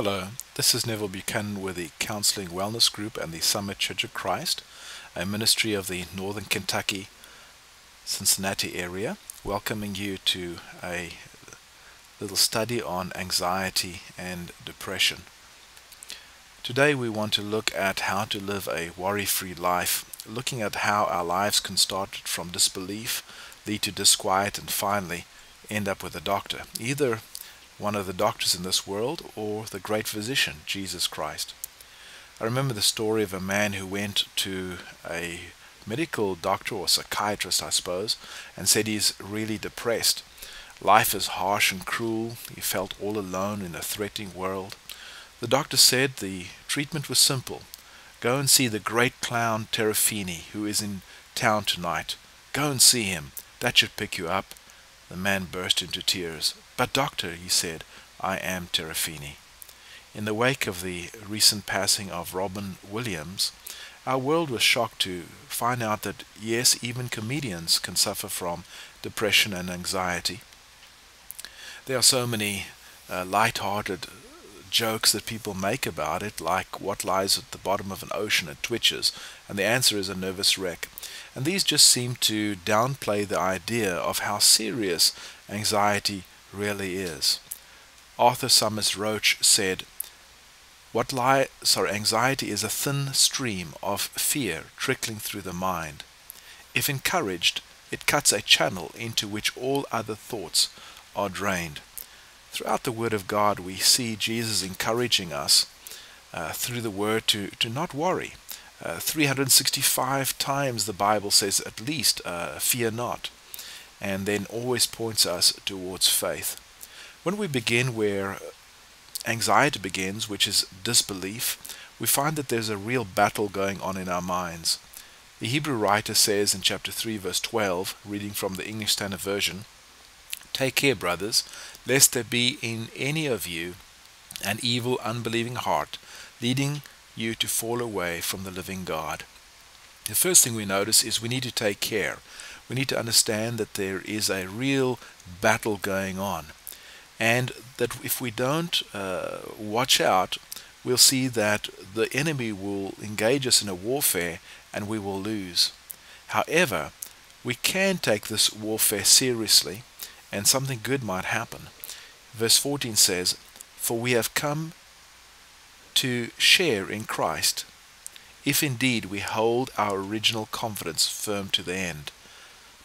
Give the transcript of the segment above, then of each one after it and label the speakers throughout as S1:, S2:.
S1: Hello, this is Neville Buchanan with the Counseling Wellness Group and the Summit Church of Christ, a ministry of the Northern Kentucky, Cincinnati area, welcoming you to a little study on anxiety and depression. Today we want to look at how to live a worry-free life, looking at how our lives can start from disbelief, lead to disquiet, and finally end up with a doctor, either one of the doctors in this world or the great physician, Jesus Christ. I remember the story of a man who went to a medical doctor or psychiatrist, I suppose, and said he's really depressed. Life is harsh and cruel. He felt all alone in a threatening world. The doctor said the treatment was simple. Go and see the great clown Terrafini, who is in town tonight. Go and see him. That should pick you up. The man burst into tears. But doctor, he said, I am Terrafini. In the wake of the recent passing of Robin Williams, our world was shocked to find out that yes, even comedians can suffer from depression and anxiety. There are so many light-hearted jokes that people make about it, like what lies at the bottom of an ocean and twitches, and the answer is a nervous wreck. And these just seem to downplay the idea of how serious anxiety really is. Arthur Summers Roach said, anxiety is a thin stream of fear trickling through the mind. If encouraged, it cuts a channel into which all other thoughts are drained. Throughout the Word of God, we see Jesus encouraging us through the Word to not worry. 365 times the Bible says at least, fear not, and then always points us towards faith. When we begin where anxiety begins, which is disbelief, we find that there's a real battle going on in our minds. The Hebrew writer says in chapter 3 verse 12, reading from the English Standard Version, "Take care, brothers, lest there be in any of you an evil, unbelieving heart, leading you to fall away from the living God." The first thing we notice is we need to take care. We need to understand that there is a real battle going on, and that if we don't watch out, we'll see that the enemy will engage us in a warfare and we will lose. However, we can take this warfare seriously and something good might happen. Verse 14 says, "For we have come to share in Christ, if indeed we hold our original confidence firm to the end."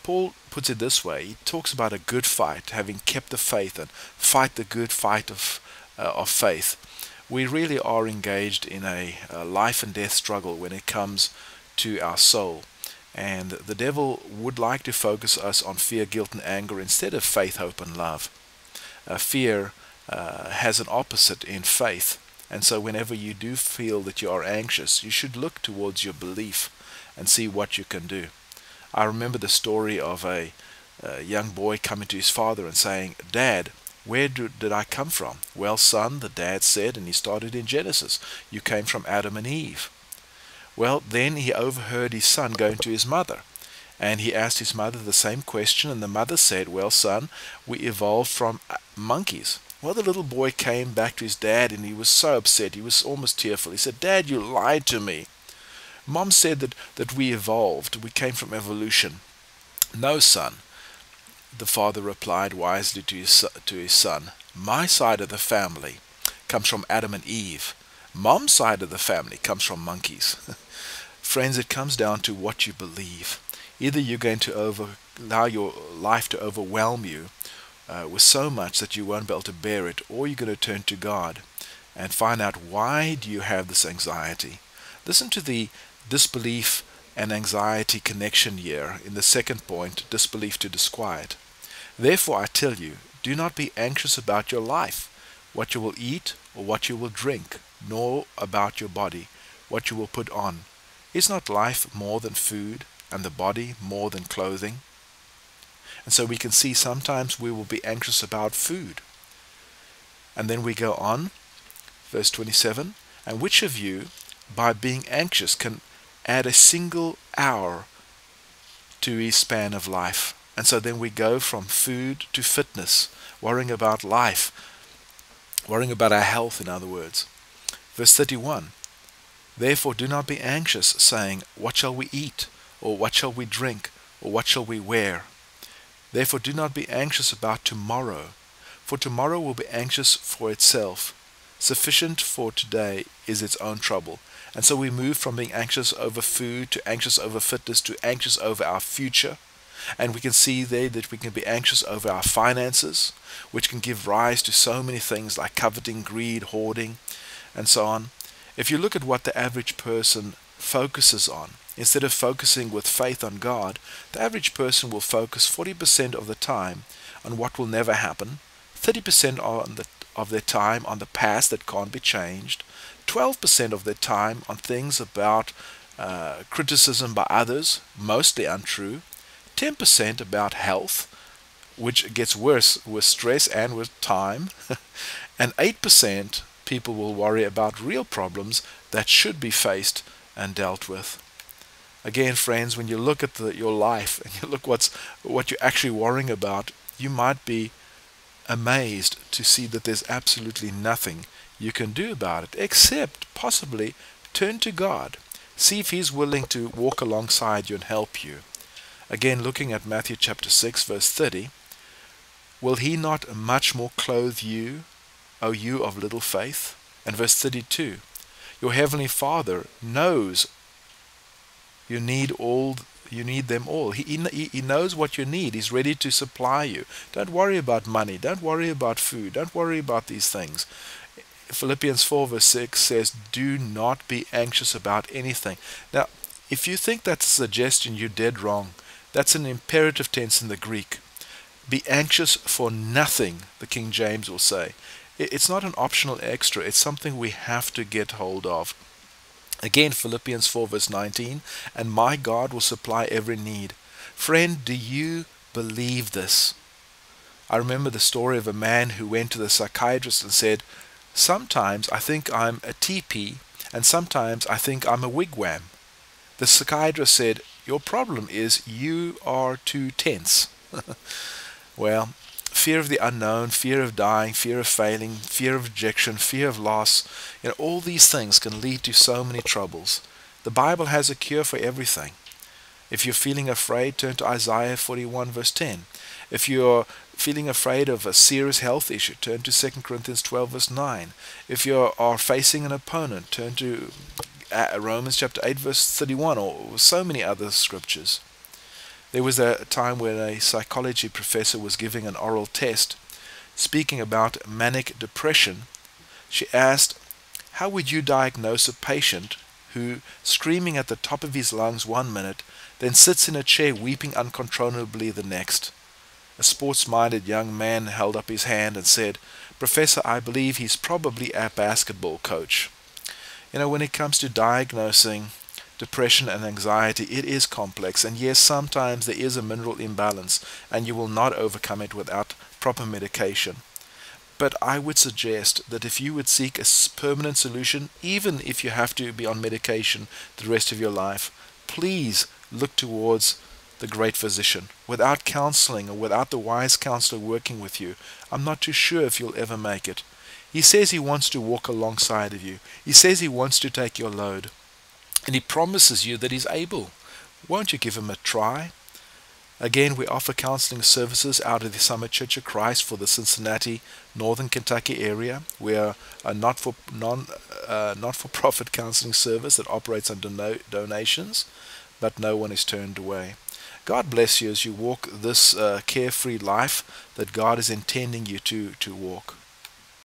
S1: Paul puts it this way. He talks about a good fight, having kept the faith, and fight the good fight of faith. We really are engaged in a life and death struggle when it comes to our soul. And the devil would like to focus us on fear, guilt, and anger instead of faith, hope, and love. Fear has an opposite in faith. And so whenever you do feel that you are anxious, you should look towards your belief and see what you can do. I remember the story of a young boy coming to his father and saying, "Dad, where did I come from?" "Well, son," the dad said, and he started in Genesis, "you came from Adam and Eve." Well, then he overheard his son going to his mother, and he asked his mother the same question, and the mother said, "Well, son, we evolved from monkeys." Well, the little boy came back to his dad, and he was so upset. He was almost tearful. He said, "Dad, you lied to me. Mom said that we evolved. We came from evolution." "No, son," the father replied wisely to his son. "My side of the family comes from Adam and Eve. Mom's side of the family comes from monkeys." Friends, it comes down to what you believe. Either you're going to allow your life to overwhelm you with so much that you won't be able to bear it, or you're going to turn to God and find out, why do you have this anxiety? Listen to the disbelief and anxiety connection here in the second point, disbelief to disquiet. "Therefore I tell you, do not be anxious about your life, what you will eat or what you will drink, nor about your body, what you will put on. Is not life more than food, and the body more than clothing?" And so we can see sometimes we will be anxious about food. And then we go on, verse 27, "And which of you, by being anxious, can add a single hour to his span of life?" And so then we go from food to fitness, worrying about life. Worrying about our health, in other words. Verse 31. Therefore do not be anxious, saying, what shall we eat? Or what shall we drink? Or what shall we wear? Therefore do not be anxious about tomorrow, for tomorrow will be anxious for itself. Sufficient for today is its own trouble. And so we move from being anxious over food to anxious over fitness to anxious over our future. And we can see there that we can be anxious over our finances, which can give rise to so many things like coveting, greed, hoarding, and so on. If you look at what the average person focuses on, instead of focusing with faith on God, the average person will focus 40% of the time on what will never happen, 30% of their time on the past that can't be changed, 12% of their time on things about criticism by others, mostly untrue, 10% about health, which gets worse with stress and with time, and 8% people will worry about real problems that should be faced and dealt with. Again, friends, when you look at your life and you look what you're actually worrying about, you might be amazed to see that there's absolutely nothing you can do about it, except possibly turn to God. See if He's willing to walk alongside you and help you. Again, looking at Matthew chapter 6, verse 30, will He not much more clothe you, O you of little faith? And verse 32, your heavenly Father knows you need them all. He knows what you need. He's ready to supply you. Don't worry about money. Don't worry about food. Don't worry about these things. Philippians 4 verse 6 says, do not be anxious about anything. Now, if you think that's a suggestion, you're dead wrong. That's an imperative tense in the Greek. Be anxious for nothing, the King James will say. It's not an optional extra. It's something we have to get hold of. Again, Philippians 4 verse 19, and my God will supply every need. Friend, do you believe this? I remember the story of a man who went to the psychiatrist and said, sometimes I think I'm a teepee, and sometimes I think I'm a wigwam. The psychiatrist said, your problem is you are too tense. Well, fear of the unknown, fear of dying, fear of failing, fear of rejection, fear of loss, all these things can lead to so many troubles. The Bible has a cure for everything. If you're feeling afraid, turn to Isaiah 41 verse 10. If you're feeling afraid of a serious health issue, turn to 2 Corinthians 12 verse 9. If you are facing an opponent, turn to Romans chapter 8 verse 31, or so many other scriptures. There was a time when a psychology professor was giving an oral test speaking about manic depression. She asked, how would you diagnose a patient who, screaming at the top of his lungs one minute, then sits in a chair weeping uncontrollably the next? A sports-minded young man held up his hand and said, Professor, I believe he's probably a basketball coach. When it comes to diagnosing depression and anxiety, it is complex, and yes, sometimes there is a mineral imbalance, and you will not overcome it without proper medication. But I would suggest that if you would seek a permanent solution, even if you have to be on medication the rest of your life, please look towards the great physician. Without counseling or without the wise counselor working with you, I'm not too sure if you'll ever make it. He says He wants to walk alongside of you. He says He wants to take your load. And He promises you that He's able. Won't you give Him a try? Again, we offer counseling services out of the Summit Church of Christ for the Cincinnati, Northern Kentucky area. We are a not-for-profit counseling service that operates on donations, but no one is turned away. God bless you as you walk this carefree life that God is intending you to walk.